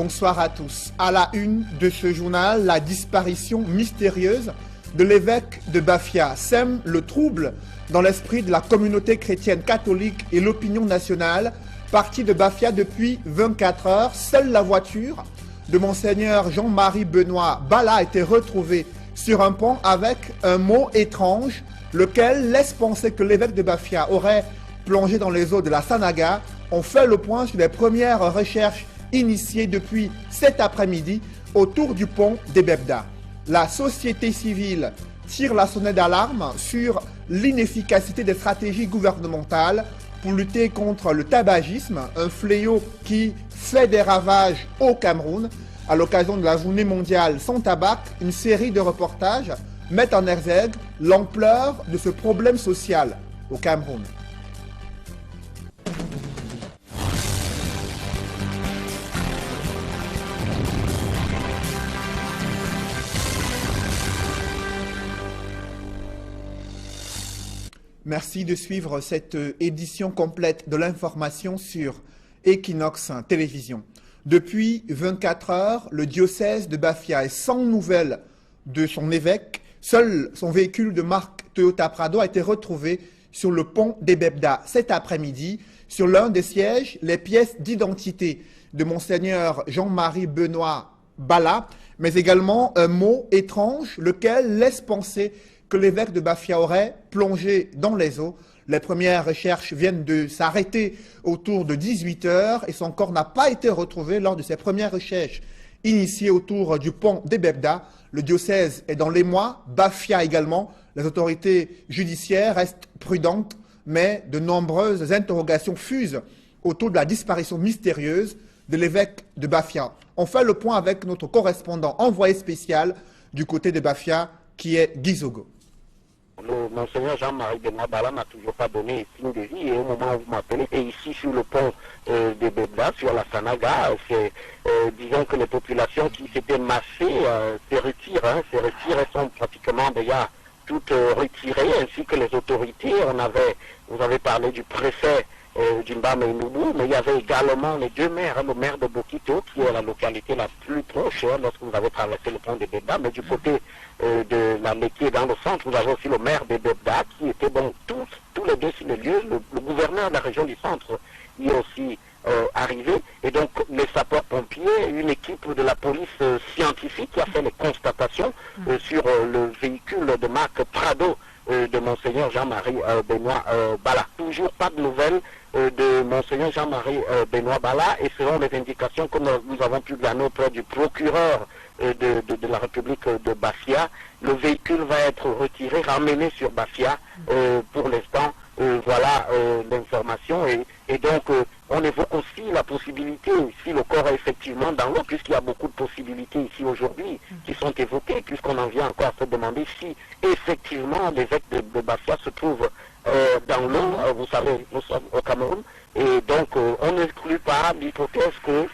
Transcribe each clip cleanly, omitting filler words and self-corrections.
bonsoir à tous. À la une de ce journal, la disparition mystérieuse de l'évêque de Bafia sème le trouble dans l'esprit de la communauté chrétienne catholique et l'opinion nationale. Parti de Bafia depuis 24 heures, seule la voiture de Monseigneur Jean-Marie Benoît Bala a été retrouvée sur un pont avec un mot étrange, lequel laisse penser que l'évêque de Bafia aurait plongé dans les eaux de la Sanaga. On fait le point sur les premières recherches initiées depuis cet après-midi autour du pont d'Ebebda. La société civile tire la sonnette d'alarme sur l'inefficacité des stratégies gouvernementales pour lutter contre le tabagisme, un fléau qui fait des ravages au Cameroun. À l'occasion de la journée mondiale sans tabac, une série de reportages met en exergue l'ampleur de ce problème social au Cameroun. Merci de suivre cette édition complète de l'information sur Equinox Télévision. Depuis 24 heures, le diocèse de Bafia est sans nouvelles de son évêque. Seul son véhicule de marque Toyota Prado a été retrouvé sur le pont d'Ebebda cet après-midi. Sur l'un des sièges, les pièces d'identité de Monseigneur Jean-Marie Benoît Bala, mais également un mot étrange, lequel laisse penser que l'évêque de Bafia aurait plongé dans les eaux. Les premières recherches viennent de s'arrêter autour de 18 heures et son corps n'a pas été retrouvé lors de ces premières recherches initiées autour du pont d'Ebebda. Le diocèse est dans l'émoi, Bafia également. Les autorités judiciaires restent prudentes, mais de nombreuses interrogations fusent autour de la disparition mystérieuse de l'évêque de Bafia. On fait le point avec notre correspondant envoyé spécial du côté de Bafia, qui est Gizogo. Le Monseigneur Jean-Marie Benoît Bala n'a toujours pas donné signe de vie et au moment où vous m'appelez, et ici sur le pont de Bebda, sur la Sanaga, disons que les populations qui s'étaient massées se retirent, elles sont pratiquement déjà toutes retirées, ainsi que les autorités. Vous avez parlé du préfet d'Imbam et Noubou, mais il y avait également les deux maires, le maire de Bokito, qui est la localité la plus proche lorsque vous avez traversé le pont de Bebda, mais du côté de la Métier dans le centre, vous avez aussi le maire de Bebda, qui était donc tous les deux sur le lieu. Le gouverneur de la région du centre y est aussi arrivé, et donc les sapeurs-pompiers, une équipe de la police scientifique qui a fait les constatations sur le véhicule de marque Prado de Monseigneur Jean-Marie Benoît Bala. Toujours pas de nouvelles de Monseigneur Jean-Marie Benoît Bala, et selon les indications que nous avons pu gagner auprès du procureur de la République de Bafia, le véhicule va être retiré, ramené sur Bafia. Pour l'instant, voilà l'information, et donc on évoque aussi la possibilité, si le corps est effectivement dans l'eau, puisqu'il y a beaucoup de possibilités ici aujourd'hui qui sont évoquées, puisqu'on en vient encore à se demander si effectivement l'évêque de Bafia se trouve dans l'eau. Vous savez, nous sommes au Cameroun, et donc on n'exclut pas l'hypothèse que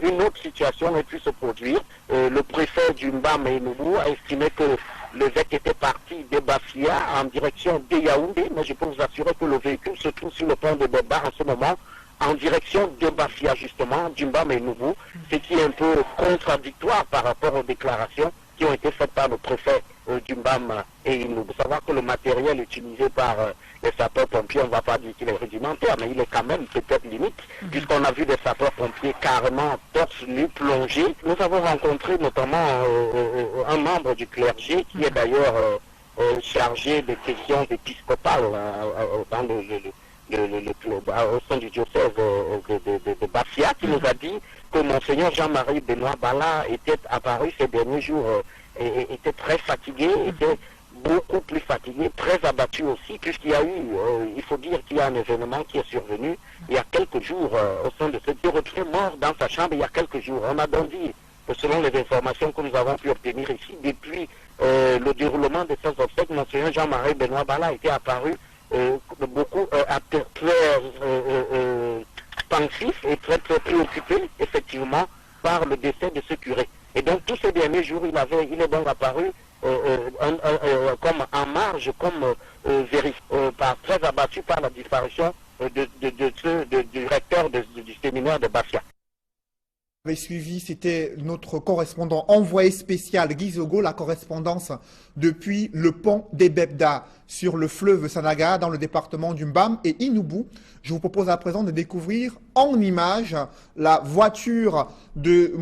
une autre situation ait pu se produire. Le préfet du Mbam et Noubou a estimé que l'évêque était parti de Bafia en direction de Yaoundé, mais je peux vous assurer que le véhicule se trouve sur le pont de Bebda en ce moment, en direction de Bafia justement, d'Imbam et Noubou, ce qui est un peu contradictoire par rapport aux déclarations qui ont été faites par le préfet d'Imbam et Noubou. Faut savoir que le matériel utilisé par les sapeurs-pompiers, on ne va pas dire qu'il est rudimentaire, mais il est quand même peut-être limite, puisqu'on a vu des sapeurs-pompiers carrément torse nu plongés. Nous avons rencontré notamment un membre du clergé qui est d'ailleurs chargé des questions épiscopales dans au sein du diocèse de Bafia, qui nous a dit que Monseigneur Jean-Marie Benoît Bala était apparu ces derniers jours, était très fatigué, était beaucoup plus fatigué, très abattu aussi, puisqu'il y a eu, il faut dire qu'il y a un événement qui est survenu il y a quelques jours au sein de ce retrait mort dans sa chambre il y a quelques jours. On a donc dit que selon les informations que nous avons pu obtenir ici, depuis le déroulement de ces obsèques, Monseigneur Jean-Marie Benoît Bala était apparu beaucoup très pensif et très préoccupé effectivement par le décès de ce curé. Et donc tous ces derniers jours, il est donc apparu comme en marge, comme très abattu par la disparition du recteur du séminaire de Bafia. suivi, c'était notre correspondant envoyé spécial Guy Zogo, la correspondance depuis le pont des Bebda sur le fleuve Sanaga dans le département du Mbam et Inubu. Je vous propose à présent de découvrir en images la voiture de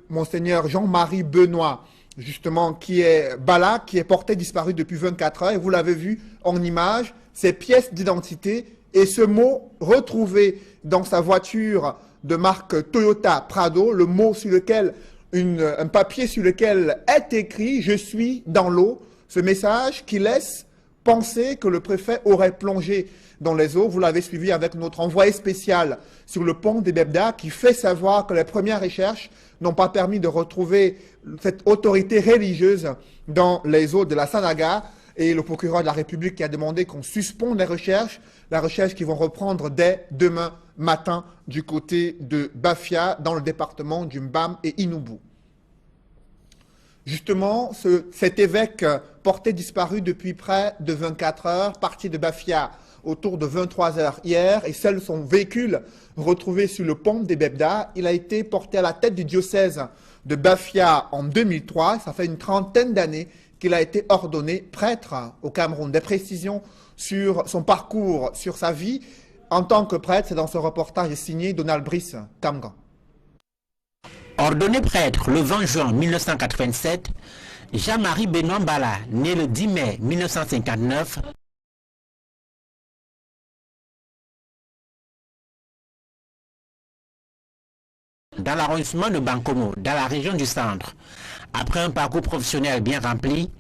Monseigneur Jean-Marie Benoît, justement, qui est Bala, qui est porté disparu depuis 24 heures. Et vous l'avez vu en image, ses pièces d'identité et ce mot retrouvé dans sa voiture de marque Toyota Prado, le mot sur lequel, un papier sur lequel est écrit « Je suis dans l'eau », ce message qui laisse penser que le préfet aurait plongé dans les eaux. Vous l'avez suivi avec notre envoyé spécial sur le pont des Bebda qui fait savoir que les premières recherches n'ont pas permis de retrouver cette autorité religieuse dans les eaux de la Sanaga. Et le procureur de la République qui a demandé qu'on suspende les recherches qui vont reprendre dès demain matin du côté de Bafia, dans le département du Mbam et Inubu. Justement, cet évêque porté disparu depuis près de 24 heures, parti de Bafia autour de 23 heures hier, et seul son véhicule retrouvé sur le pont des Bebda, il a été porté à la tête du diocèse de Bafia en 2003, ça fait une trentaine d'années qu'il a été ordonné prêtre au Cameroun. Des précisions sur son parcours, sur sa vie en tant que prêtre, c'est dans ce reportage signé Donald Brice Kamgan. Ordonné prêtre le 20 juin 1987, Jean-Marie Benoît Bala, né le 10 mai 1959, dans l'arrondissement de Bankomo, dans la région du centre. Après un parcours professionnel bien rempli,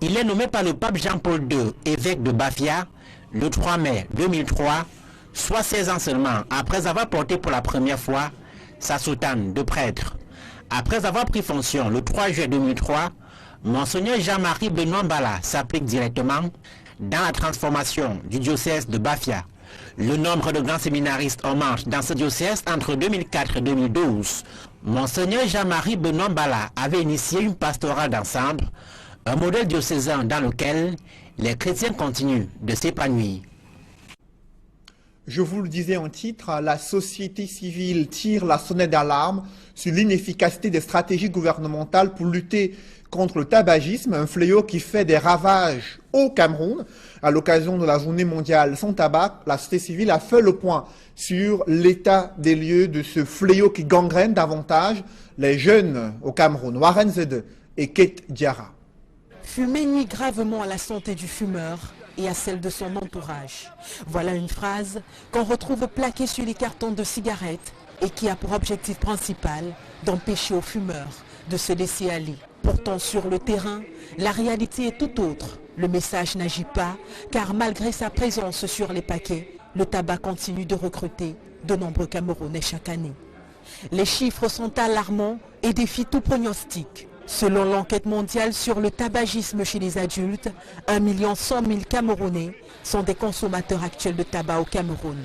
il est nommé par le pape Jean-Paul II, évêque de Bafia, le 3 mai 2003, soit 16 ans seulement après avoir porté pour la première fois sa soutane de prêtre. Après avoir pris fonction le 3 juillet 2003, Monseigneur Jean-Marie Benoît Bala s'applique directement dans la transformation du diocèse de Bafia. Le nombre de grands séminaristes en marche dans ce diocèse entre 2004 et 2012. Monseigneur Jean-Marie Benoît Bala avait initié une pastorale d'ensemble, un modèle diocésain dans lequel les chrétiens continuent de s'épanouir. Je vous le disais en titre, la société civile tire la sonnette d'alarme sur l'inefficacité des stratégies gouvernementales pour lutter contre le tabagisme, un fléau qui fait des ravages au Cameroun. À l'occasion de la journée mondiale sans tabac, la société civile a fait le point sur l'état des lieux de ce fléau qui gangrène davantage les jeunes au Cameroun. Warren Zede et Kate Diarra. Fumer nuit gravement à la santé du fumeur et à celle de son entourage. Voilà une phrase qu'on retrouve plaquée sur les cartons de cigarettes et qui a pour objectif principal d'empêcher aux fumeurs de se laisser aller. Pourtant sur le terrain, la réalité est tout autre. Le message n'agit pas car malgré sa présence sur les paquets, le tabac continue de recruter de nombreux Camerounais chaque année. Les chiffres sont alarmants et défient tout pronostic. Selon l'enquête mondiale sur le tabagisme chez les adultes, 1 100 000 Camerounais sont des consommateurs actuels de tabac au Cameroun,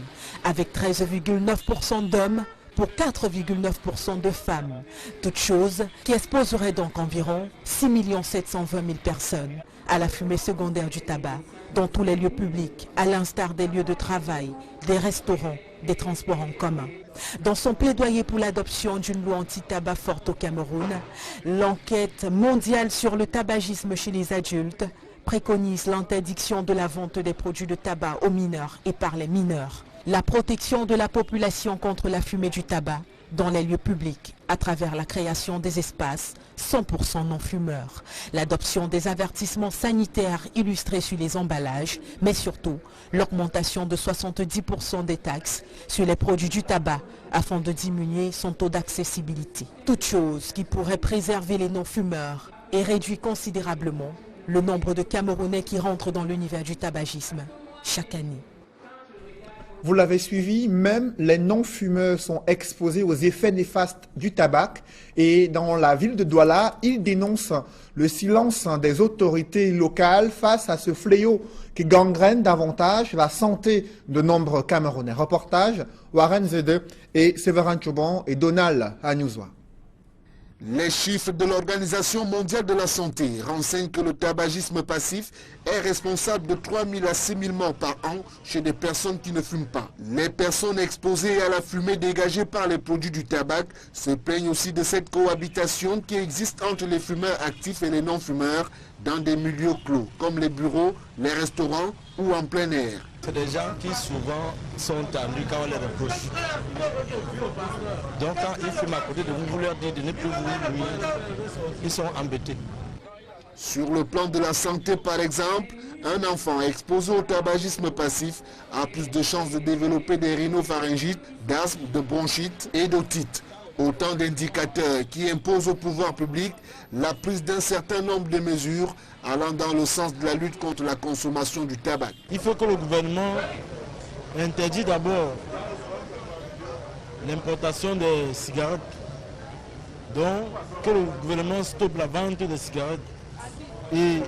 avec 13,9% d'hommes pour 4,9% de femmes. Toute chose qui exposerait donc environ 6 720 000 personnes à la fumée secondaire du tabac dans tous les lieux publics, à l'instar des lieux de travail, des restaurants, des transports en commun. Dans son plaidoyer pour l'adoption d'une loi anti-tabac forte au Cameroun, l'enquête mondiale sur le tabagisme chez les adultes préconise l'interdiction de la vente des produits de tabac aux mineurs et par les mineurs, la protection de la population contre la fumée du tabac dans les lieux publics à travers la création des espaces 100% non-fumeurs, l'adoption des avertissements sanitaires illustrés sur les emballages, mais surtout l'augmentation de 70% des taxes sur les produits du tabac afin de diminuer son taux d'accessibilité. Toute chose qui pourrait préserver les non-fumeurs et réduire considérablement le nombre de Camerounais qui rentrent dans l'univers du tabagisme chaque année. Vous l'avez suivi, même les non-fumeurs sont exposés aux effets néfastes du tabac. Et dans la ville de Douala, ils dénoncent le silence des autorités locales face à ce fléau qui gangrène davantage la santé de nombreux Camerounais. Reportage, Warren Zede et Séverin Chobon et Donald Anyuzwa. Les chiffres de l'Organisation mondiale de la santé renseignent que le tabagisme passif est responsable de 3 000 à 6 000 morts par an chez des personnes qui ne fument pas. Les personnes exposées à la fumée dégagée par les produits du tabac se plaignent aussi de cette cohabitation qui existe entre les fumeurs actifs et les non-fumeurs dans des milieux clos, comme les bureaux, les restaurants ou en plein air. C'est des gens qui souvent sont tendus quand on les reproche. Donc quand ils fument à côté de vous, vous leur dites de ne plus vous nuire, ils sont embêtés. Sur le plan de la santé par exemple, un enfant exposé au tabagisme passif a plus de chances de développer des rhinopharyngites, d'asthme, de bronchite et d'otite. Autant d'indicateurs qui imposent au pouvoir public la prise d'un certain nombre de mesures allant dans le sens de la lutte contre la consommation du tabac. Il faut que le gouvernement interdise d'abord l'importation des cigarettes, donc que le gouvernement stoppe la vente des cigarettes. Et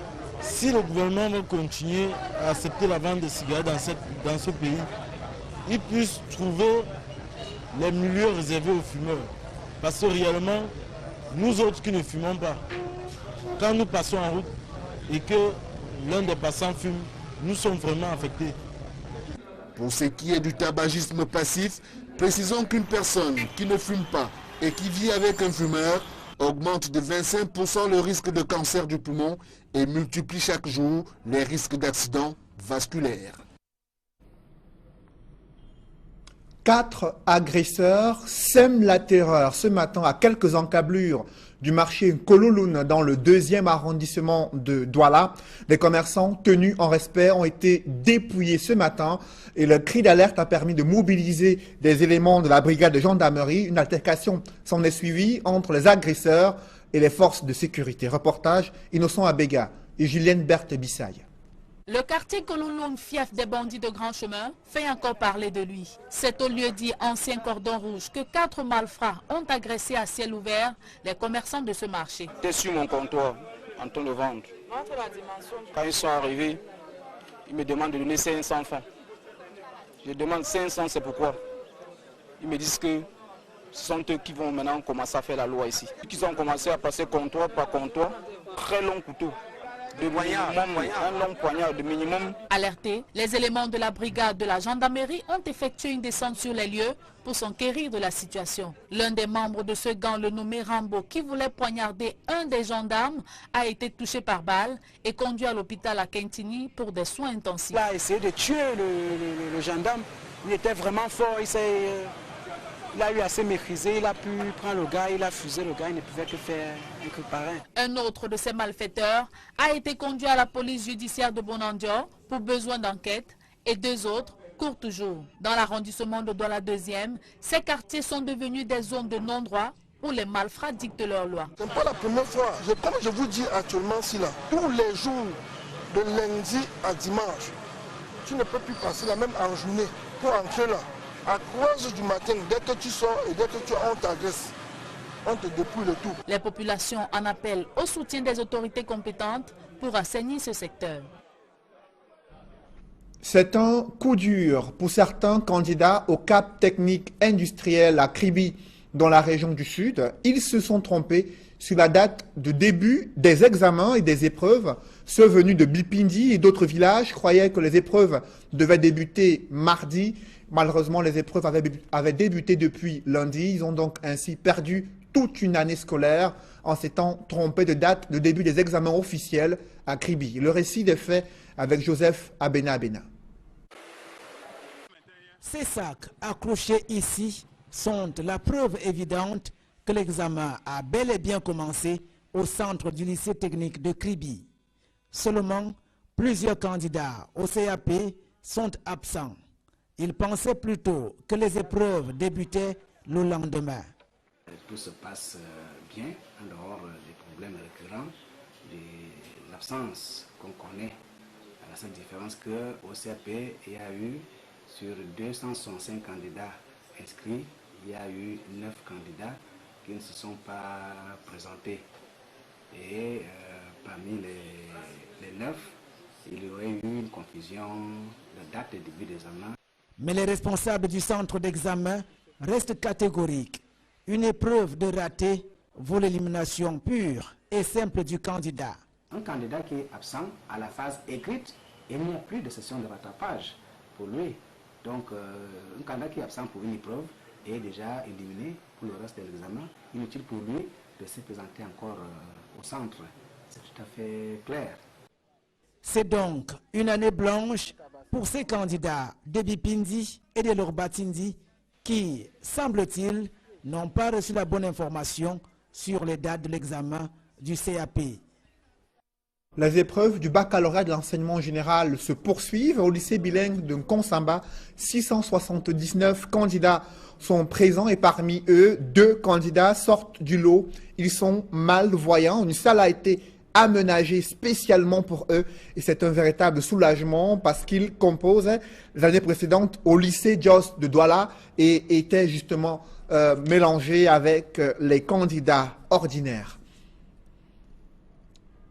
si le gouvernement veut continuer à accepter la vente des cigarettes dans ce pays, il puisse trouver les milieux réservés aux fumeurs. Parce que réellement, nous autres qui ne fumons pas, quand nous passons en route et que l'un des passants fume, nous sommes vraiment affectés. Pour ce qui est du tabagisme passif, précisons qu'une personne qui ne fume pas et qui vit avec un fumeur augmente de 25% le risque de cancer du poumon et multiplie chaque jour les risques d'accidents vasculaires. 4 agresseurs sèment la terreur ce matin à quelques encablures du marché Kololun dans le 2e arrondissement de Douala. Les commerçants tenus en respect ont été dépouillés ce matin et le cri d'alerte a permis de mobiliser des éléments de la brigade de gendarmerie. Une altercation s'en est suivie entre les agresseurs et les forces de sécurité. Reportage Innocent Abega et Julienne Berthe-Bissaye. Le quartier Kololun, fief des bandits de grand chemin, fait encore parler de lui. C'est au lieu-dit ancien cordon rouge que 4 malfrats ont agressé à ciel ouvert les commerçants de ce marché. J'étais sur mon comptoir en train de vendre. Quand ils sont arrivés, ils me demandent de donner 500 francs. Je demande 500, c'est pourquoi. Ils me disent que ce sont eux qui vont maintenant commencer à faire la loi ici. Ils ont commencé à passer comptoir par comptoir, très long couteau. De minimum, un long poignard de minimum. Alertés, les éléments de la brigade de la gendarmerie ont effectué une descente sur les lieux pour s'enquérir de la situation. L'un des membres de ce gang, le nommé Rambo, qui voulait poignarder un des gendarmes, a été touché par balle et conduit à l'hôpital à Kentini pour des soins intensifs. Il a essayé de tuer le gendarme. Il était vraiment fort. Il a eu assez maîtrisé, il a pu prendre le gars, il a fusé le gars, il ne pouvait que faire un truc pareil. Un autre de ces malfaiteurs a été conduit à la police judiciaire de Bonandior pour besoin d'enquête et 2 autres courent toujours. Dans l'arrondissement de Douala 2e, ces quartiers sont devenus des zones de non-droit où les malfrats dictent leurs lois. Ce n'est pas la première fois. Comme je vous dis actuellement, tous les jours, de lundi à dimanche, tu ne peux plus passer la même en journée pour entrer là. À 3h du matin, dès que tu sors et dès que on t'agresse, on te dépouille le tout. Les populations en appellent au soutien des autorités compétentes pour assainir ce secteur. C'est un coup dur pour certains candidats au Cap technique industriel à Kribi, dans la région du Sud. Ils se sont trompés sur la date de début des examens et des épreuves. Ceux venus de Bipindi et d'autres villages croyaient que les épreuves devaient débuter mardi. Malheureusement, les épreuves avaient débuté depuis lundi. Ils ont donc ainsi perdu toute une année scolaire en s'étant trompés de date de début des examens officiels à Kribi. Le récit des faits avec Joseph Abena. Ces sacs accrochés ici sont la preuve évidente que l'examen a bel et bien commencé au centre du lycée technique de Kribi. Seulement, plusieurs candidats au CAP sont absents. Ils pensaient plutôt que les épreuves débutaient le lendemain. Tout se passe bien, en dehors des problèmes récurrents, de l'absence qu'on connaît. À la seule différence qu'au CAP, il y a eu, sur 265 candidats inscrits, il y a eu 9 candidats qui ne se sont pas présentés. Et parmi les 9, il y aurait eu une confusion de date de début d'examen. Mais les responsables du centre d'examen restent catégoriques. Une épreuve de raté vaut l'élimination pure et simple du candidat. Un candidat qui est absent à la phase écrite, il n'y a plus de session de rattrapage pour lui. Donc, un candidat qui est absent pour une épreuve est déjà éliminé pour le reste de l'examen. Inutile pour lui de se présenter encore au centre. C'est tout à fait clair. C'est donc une année blanche pour ces candidats de Bipindi et de Lorbatindi qui, semble-t-il, n'ont pas reçu la bonne information sur les dates de l'examen du CAP. Les épreuves du baccalauréat de l'enseignement général se poursuivent au lycée bilingue de Nkonsamba. 679 candidats sont présents et parmi eux, 2 candidats sortent du lot. Ils sont malvoyants. Une salle a été aménagée spécialement pour eux et c'est un véritable soulagement parce qu'ils composent les années précédentes au lycée Jos de Douala et étaient justement mélangés avec les candidats ordinaires.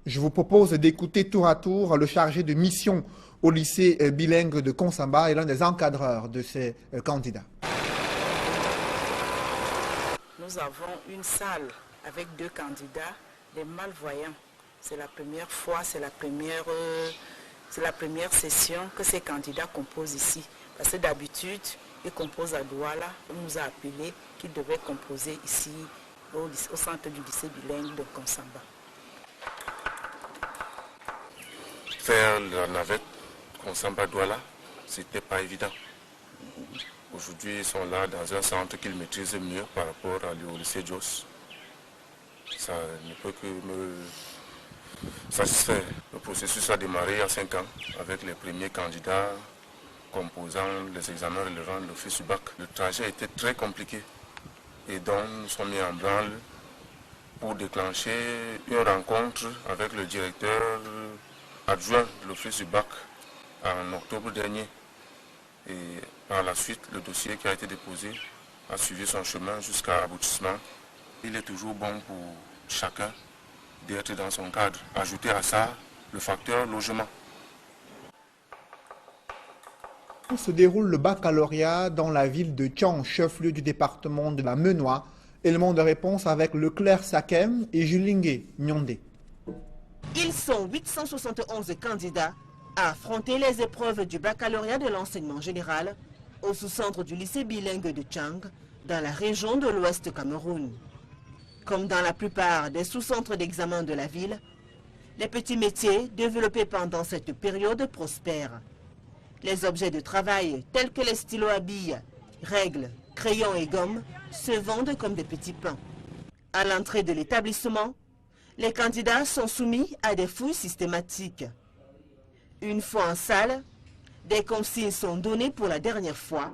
Je vous propose d'écouter tour à tour le chargé de mission au lycée bilingue de Nkonsamba et l'un des encadreurs de ces candidats. Nous avons une salle avec 2 candidats, des malvoyants. C'est la première fois, c'est la première session que ces candidats composent ici. Parce que d'habitude, ils composent à Douala. On nous a appelé qu'ils devaient composer ici au centre du lycée bilingue de Nkonsamba. Faire la navette Nkonsamba-Douala, c'était pas évident. Aujourd'hui, ils sont là dans un centre qu'ils maîtrisent mieux par rapport au lycée Jos. Ça ne peut que me satisfaire. Le processus a démarré il y a 5 ans avec les premiers candidats composant les examens relevant de l'office du bac. Le trajet était très compliqué et donc nous sommes mis en branle pour déclencher une rencontre avec le directeur adjoint de l'office du bac en octobre dernier. Et par la suite, le dossier qui a été déposé a suivi son chemin jusqu'à aboutissement. Il est toujours bon pour chacun d'être dans son cadre. Ajouter à ça le facteur logement. Se déroule le baccalauréat dans la ville de Thian, chef-lieu du département de la Menois. Élément de réponse avec Leclerc Sakem et Julingue Nyondé. Ils sont 871 candidats à affronter les épreuves du baccalauréat de l'enseignement général au sous-centre du lycée bilingue de Tchang, dans la région de l'Ouest Cameroun. Comme dans la plupart des sous-centres d'examen de la ville, les petits métiers développés pendant cette période prospèrent. Les objets de travail tels que les stylos à billes, règles, crayons et gommes se vendent comme des petits pains. À l'entrée de l'établissement, les candidats sont soumis à des fouilles systématiques. Une fois en salle, des consignes sont données pour la dernière fois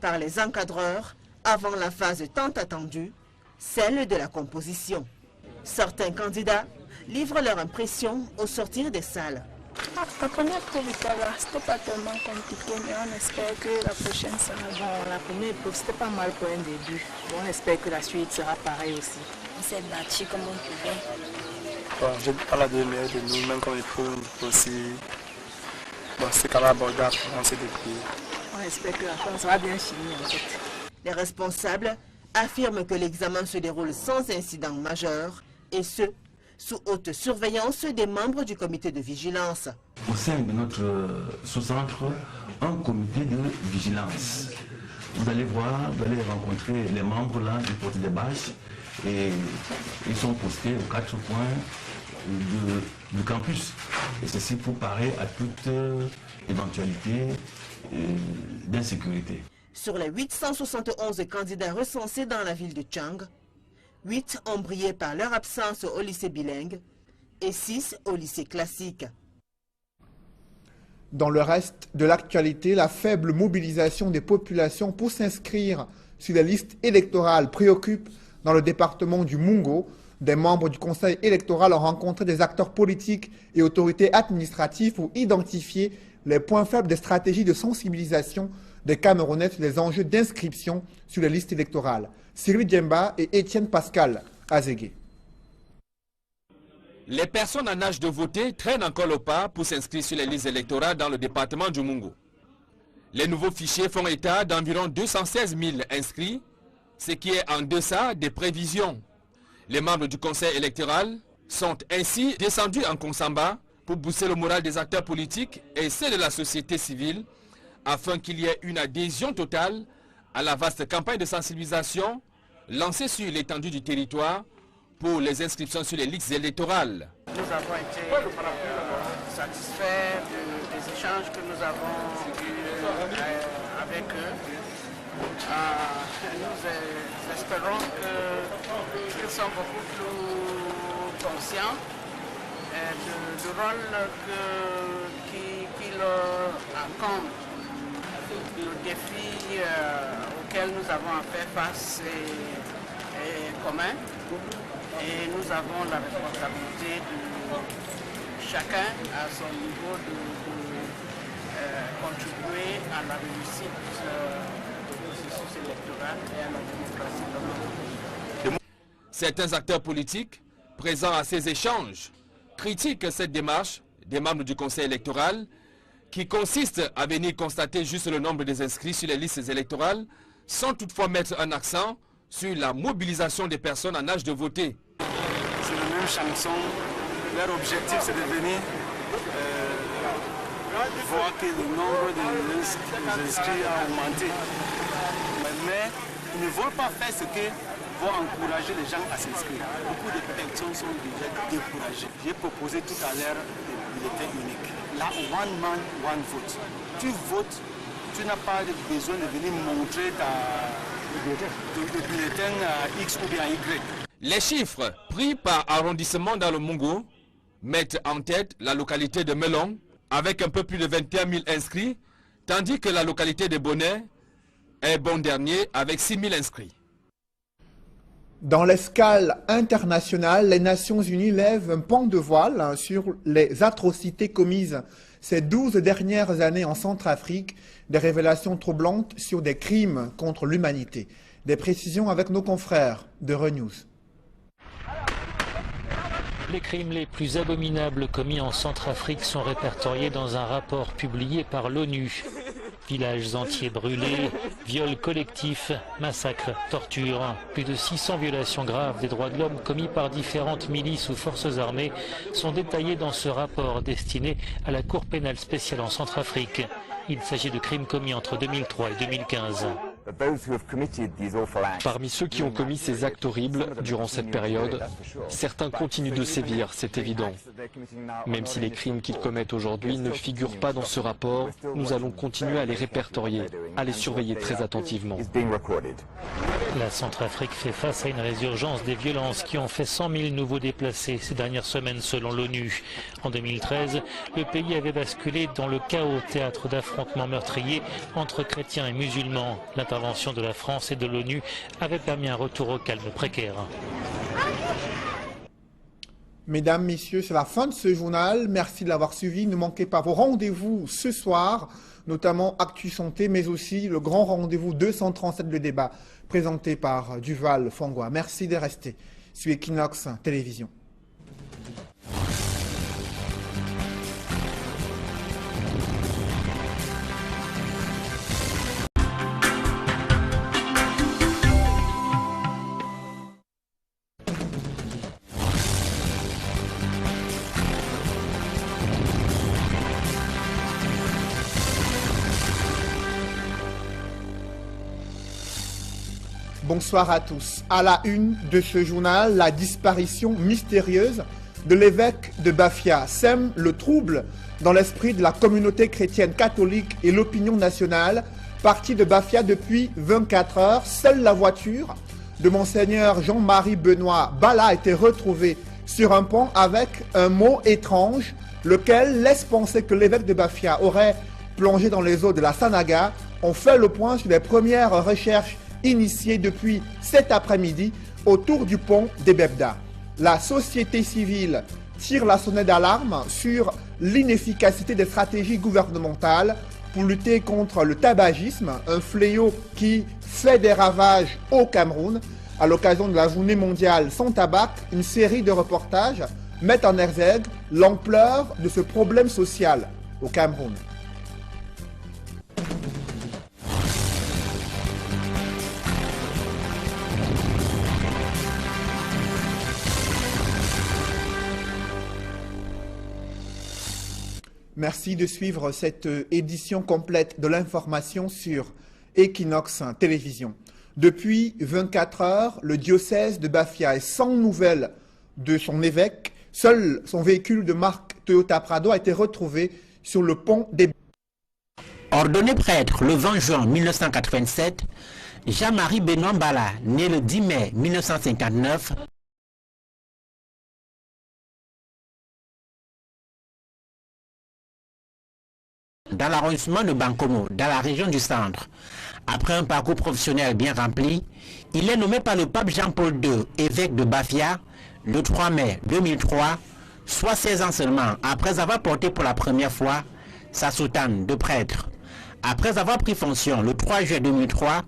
par les encadreurs avant la phase tant attendue, celle de la composition. Certains candidats livrent leur impression au sortir des salles. La première épreuve, c'était pas tellement compliqué, mais on espère que la prochaine sera bon. La première épreuve, c'était pas mal pour un début. On espère que la suite sera pareille aussi. On s'est battu comme on pouvait. Bon, j'ai pas la demi-heure de nous, même comme l'épreuve aussi. Bon, c'est quand même abordable, on s'est débrouillé. On espère que la fin sera bien finie en fait. Les responsables affirment que l'examen se déroule sans incident majeur et ce, sous haute surveillance des membres du comité de vigilance. Au sein de notre sous-centre, un comité de vigilance. Vous allez voir, vous allez rencontrer les membres là, ils portent des bâches et ils sont postés aux 4 coins du campus. Et ceci pour parer à toute éventualité d'insécurité. Sur les 871 candidats recensés dans la ville de Tchang, 8 ont brillé par leur absence au lycée bilingue et 6 au lycée classique. Dans le reste de l'actualité, la faible mobilisation des populations pour s'inscrire sur les listes électorales préoccupe dans le département du Mungo. Des membres du conseil électoral ont rencontré des acteurs politiques et autorités administratives pour identifier les points faibles des stratégies de sensibilisation des Camerounais sur les enjeux d'inscription sur les listes électorales. Cyril Djemba et Étienne Pascal Azégué. Les personnes en âge de voter traînent encore le pas pour s'inscrire sur les listes électorales dans le département du Mungo. Les nouveaux fichiers font état d'environ 216 000 inscrits, ce qui est en deçà des prévisions. Les membres du conseil électoral sont ainsi descendus en Konsamba pour booster le moral des acteurs politiques et ceux de la société civile afin qu'il y ait une adhésion totale à la vaste campagne de sensibilisation lancée sur l'étendue du territoire pour les inscriptions sur les listes électorales. Nous avons été satisfaits des échanges que nous avons eus avec eux. Nous espérons qu'ils sont beaucoup plus conscients du rôle qui leur incombe. Le défi auquel nous avons à faire face est commun et nous avons la responsabilité de chacun à son niveau de contribuer à la réussite du processus électoral et à la démocratie dans le monde. Certains acteurs politiques présents à ces échanges critiquent cette démarche des membres du conseil électoral qui consiste à venir constater juste le nombre des inscrits sur les listes électorales sans toutefois mettre un accent sur la mobilisation des personnes en âge de voter. C'est la même chanson. Leur objectif, c'est de venir voir que le nombre des inscrits a augmenté. Mais ils ne veulent pas faire ce que vont encourager les gens à s'inscrire. Beaucoup de personnes sont déjà découragées. J'ai proposé tout à l'heure des bulletins uniques. Là, one man, one vote. Tu votes, tu n'as pas besoin de venir montrer le bulletin X ou bien Y. Les chiffres pris par arrondissement dans le Mungu mettent en tête la localité de Melon avec un peu plus de 21 000 inscrits, tandis que la localité de Bonnet est bon dernier avec 6 000 inscrits. Dans l'escale internationale, les Nations Unies lèvent un pan de voile sur les atrocités commises ces 12 dernières années en Centrafrique, des révélations troublantes sur des crimes contre l'humanité. Des précisions avec nos confrères de Renews. Les crimes les plus abominables commis en Centrafrique sont répertoriés dans un rapport publié par l'ONU. Villages entiers brûlés, viols collectifs, massacres, tortures. Plus de 600 violations graves des droits de l'homme commis par différentes milices ou forces armées sont détaillées dans ce rapport destiné à la Cour pénale spéciale en Centrafrique. Il s'agit de crimes commis entre 2003 et 2015. Parmi ceux qui ont commis ces actes horribles durant cette période, certains continuent de sévir, c'est évident. Même si les crimes qu'ils commettent aujourd'hui ne figurent pas dans ce rapport, nous allons continuer à les répertorier, à les surveiller très attentivement. La Centrafrique fait face à une résurgence des violences qui ont fait 100 000 nouveaux déplacés ces dernières semaines selon l'ONU. En 2013, le pays avait basculé dans le chaos, théâtre d'affrontements meurtriers entre chrétiens et musulmans. L'intervention de la France et de l'ONU avait permis un retour au calme précaire. Mesdames, Messieurs, c'est la fin de ce journal. Merci de l'avoir suivi. Ne manquez pas vos rendez-vous ce soir, notamment Actu Santé, mais aussi le grand rendez-vous 237 de débat présenté par Duval Fangwa. Merci de rester sur Equinox Télévision. Bonsoir à tous. À la une de ce journal, la disparition mystérieuse de l'évêque de Bafia sème le trouble dans l'esprit de la communauté chrétienne catholique et l'opinion nationale. Parti de Bafia depuis 24 heures, seule la voiture de Monseigneur Jean-Marie Benoît Bala a été retrouvée sur un pont avec un mot étrange, lequel laisse penser que l'évêque de Bafia aurait plongé dans les eaux de la Sanaga. On fait le point sur les premières recherches initié depuis cet après-midi autour du pont d'Ebebda. La société civile tire la sonnette d'alarme sur l'inefficacité des stratégies gouvernementales pour lutter contre le tabagisme, un fléau qui fait des ravages au Cameroun. À l'occasion de la journée mondiale sans tabac, une série de reportages met en exergue l'ampleur de ce problème social au Cameroun. Merci de suivre cette édition complète de l'information sur Equinox Télévision. Depuis 24 heures, le diocèse de Bafia est sans nouvelles de son évêque. Seul son véhicule de marque Toyota Prado a été retrouvé sur le pont des... Ordonné prêtre le 20 juin 1987, Jean-Marie Benoît Mbala, né le 10 mai 1959, dans l'arrondissement de Bankomo, dans la région du centre. Après un parcours professionnel bien rempli, il est nommé par le pape Jean-Paul II, évêque de Bafia, le 3 mai 2003, soit 16 ans seulement après avoir porté pour la première fois sa soutane de prêtre. Après avoir pris fonction le 3 juillet 2003,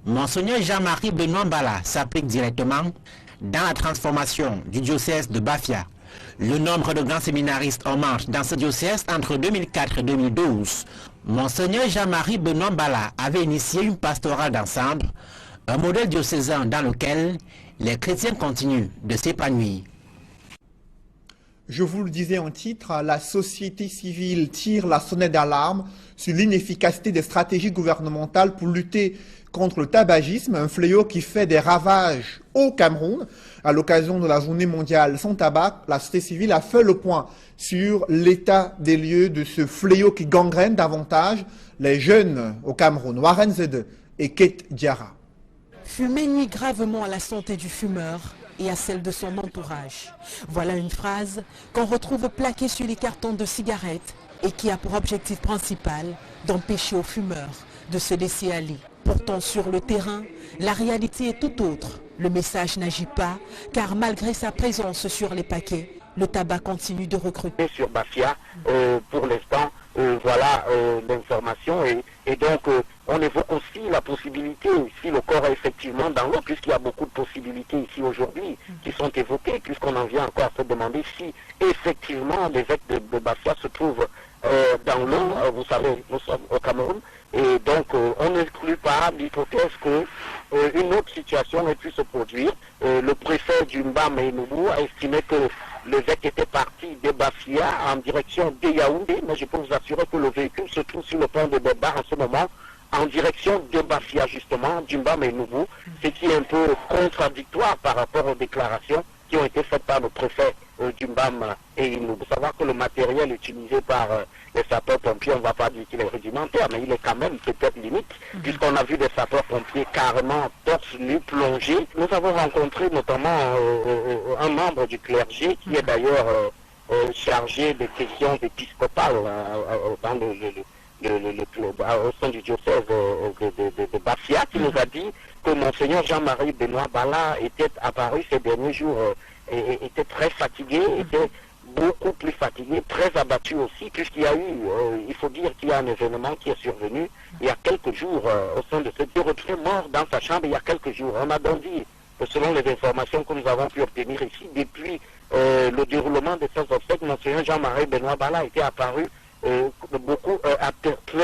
Monseigneur Jean-Marie Benoît Mbala s'applique directement dans la transformation du diocèse de Bafia. Le nombre de grands séminaristes augmente dans ce diocèse entre 2004 et 2012. Monseigneur Jean-Marie Benoît Mbala avait initié une pastorale d'ensemble, un modèle diocésain dans lequel les chrétiens continuent de s'épanouir. Je vous le disais en titre, la société civile tire la sonnette d'alarme sur l'inefficacité des stratégies gouvernementales pour lutter contre le tabagisme, un fléau qui fait des ravages au Cameroun. À l'occasion de la journée mondiale sans tabac, la société civile a fait le point sur l'état des lieux de ce fléau qui gangrène davantage les jeunes au Cameroun. Warren Zede et Kate Diarra. Fumer nuit gravement à la santé du fumeur et à celle de son entourage. Voilà une phrase qu'on retrouve plaquée sur les cartons de cigarettes et qui a pour objectif principal d'empêcher aux fumeurs de se laisser aller. Pourtant, sur le terrain, la réalité est tout autre. Le message n'agit pas, car malgré sa présence sur les paquets, le tabac continue de recruter. Sur Bafia, pour l'instant, voilà l'information. Et donc, on évoque aussi la possibilité, si le corps est effectivement dans l'eau, puisqu'il y a beaucoup de possibilités ici aujourd'hui qui sont évoquées, puisqu'on en vient encore à se demander si effectivement l'évêque de Bafia se trouve dans l'eau. Vous savez, nous sommes au Cameroun. Et donc, on n'exclut pas l'hypothèse qu'une autre situation ait pu se produire. Le préfet du Mbam et Noubou a estimé que l'évêque était parti de Bafia en direction de Yaoundé, mais je peux vous assurer que le véhicule se trouve sur le pont de Bebar en ce moment, en direction de Bafia justement, du Mbam et Noubou, ce qui est un peu contradictoire par rapport aux déclarations qui ont été faites par le préfet du Mbam et Noubou. Il faut savoir que le matériel utilisé par les sapeurs-pompiers, on ne va pas dire qu'il est rudimentaire, mais il est quand même peut-être limite, puisqu'on a vu des sapeurs-pompiers carrément torse nu plongés. Nous avons rencontré notamment un membre du clergé qui est d'ailleurs chargé des questions épiscopales dans au sein du diocèse de Bafia, qui nous a dit que Monseigneur Jean-Marie Benoît Mbala était apparu ces derniers jours, était très fatigué, était beaucoup plus fatigué, très abattu aussi, puisqu'il y a eu, il faut dire qu'il y a un événement qui est survenu il y a quelques jours au sein de ce retrait mort dans sa chambre il y a quelques jours. On a donc dit que selon les informations que nous avons pu obtenir ici, depuis le déroulement de ces obsèques, Monseigneur Jean-Marie Benoît Mbala était apparu beaucoup très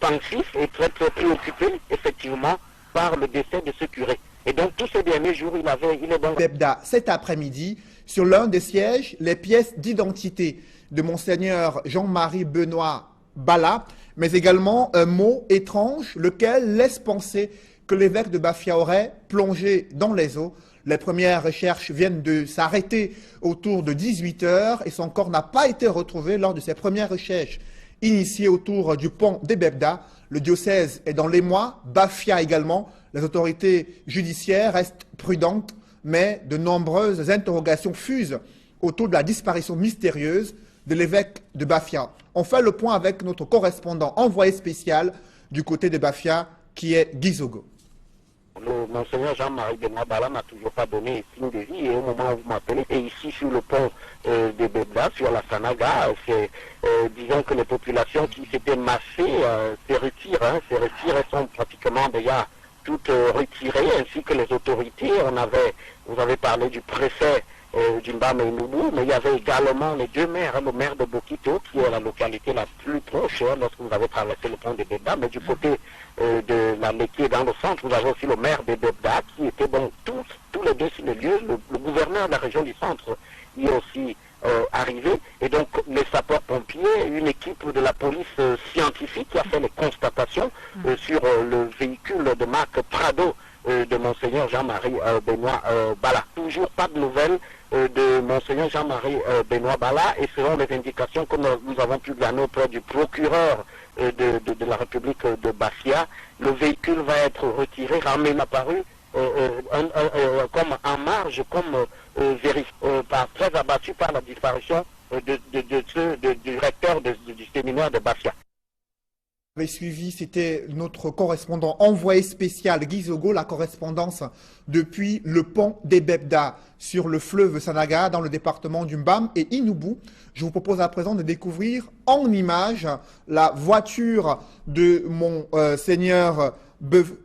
pensif et très préoccupé effectivement par le décès de ce curé. Et donc tous ces derniers jours, il est donc... Bebda, cet après-midi, sur l'un des sièges, les pièces d'identité de Monseigneur Jean-Marie Benoît Mbala, mais également un mot étrange, lequel laisse penser que l'évêque de Bafia aurait plongé dans les eaux. Les premières recherches viennent de s'arrêter autour de 18 h et son corps n'a pas été retrouvé lors de ces premières recherches initiées autour du pont des Bebda. Le diocèse est dans l'émoi, Bafia également. Les autorités judiciaires restent prudentes, mais de nombreuses interrogations fusent autour de la disparition mystérieuse de l'évêque de Bafia. On fait le point avec notre correspondant envoyé spécial du côté de Bafia, qui est Guy Zogo. Le Monseigneur Jean-Marie Benoît Mbala n'a toujours pas donné signe de vie, et au moment où vous m'appelez, et ici sur le pont de Bebda, sur la Sanaga, disons que les populations qui s'étaient massées se retirent, elles sont pratiquement déjà toutes retirées, ainsi que les autorités. Vous avez parlé du préfet du Mbam et Noubou, mais il y avait également les deux maires, le maire de Bokito, qui est la localité la plus proche lorsque vous avez traversé le pont de Bebda, mais du côté de la Métier dans le centre, vous avez aussi le maire de Bebda, qui était donc tous les deux sur le lieu, le gouverneur de la région du centre, il est aussi arrivé. Et donc les sapeurs-pompiers, une équipe de la police scientifique qui a fait les constatations sur le véhicule de marque Prado de Monseigneur Jean-Marie Benoît Bala. Toujours pas de nouvelles de Monseigneur Jean-Marie Benoît Bala, et selon les indications que nous avons pu gagner auprès du procureur de la République de Bafia, le véhicule va être retiré, ramené apparu comme en marge, comme très abattu par la disparition du recteur du séminaire de Bafia. Vous avez suivi, c'était notre correspondant envoyé spécial Guy Zogo, la correspondance depuis le pont des Bebda sur le fleuve Sanaga dans le département du Mbam et Inubu. Je vous propose à présent de découvrir en images la voiture de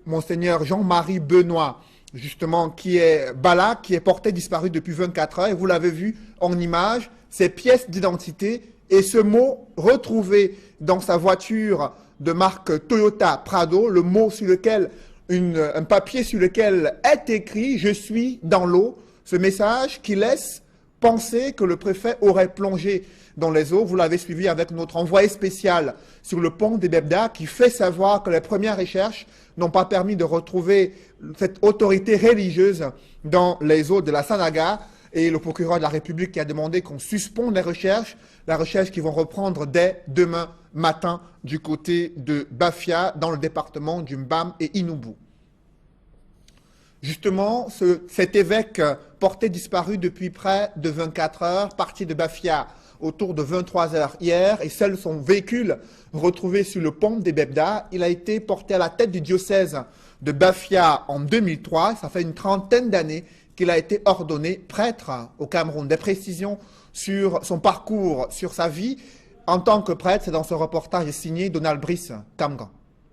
Monseigneur Jean-Marie Benoît, justement, qui est Bala, qui est porté disparu depuis 24 heures. Et vous l'avez vu en image, ses pièces d'identité et ce mot retrouvé dans sa voiture de marque Toyota Prado, le mot sur lequel, un papier sur lequel est écrit « Je suis dans l'eau ». Ce message qui laisse penser que le préfet aurait plongé dans les eaux. Vous l'avez suivi avec notre envoyé spécial sur le pont des Bebda qui fait savoir que les premières recherches n'ont pas permis de retrouver cette autorité religieuse dans les eaux de la Sanaga. Et le procureur de la République qui a demandé qu'on suspende les recherches qui vont reprendre dès demain matin du côté de Bafia, dans le département du Mbam et Inubu. Justement, cet évêque porté disparu depuis près de 24 heures, parti de Bafia autour de 23 heures hier, et seul son véhicule retrouvé sur le pont des Bebda, il a été porté à la tête du diocèse de Bafia en 2003. Ça fait une trentaine d'années qu'il a été ordonné prêtre au Cameroun. Des précisions sur son parcours, sur sa vie en tant que prêtre, c'est dans ce reportage signé Donald Brice Kamgan.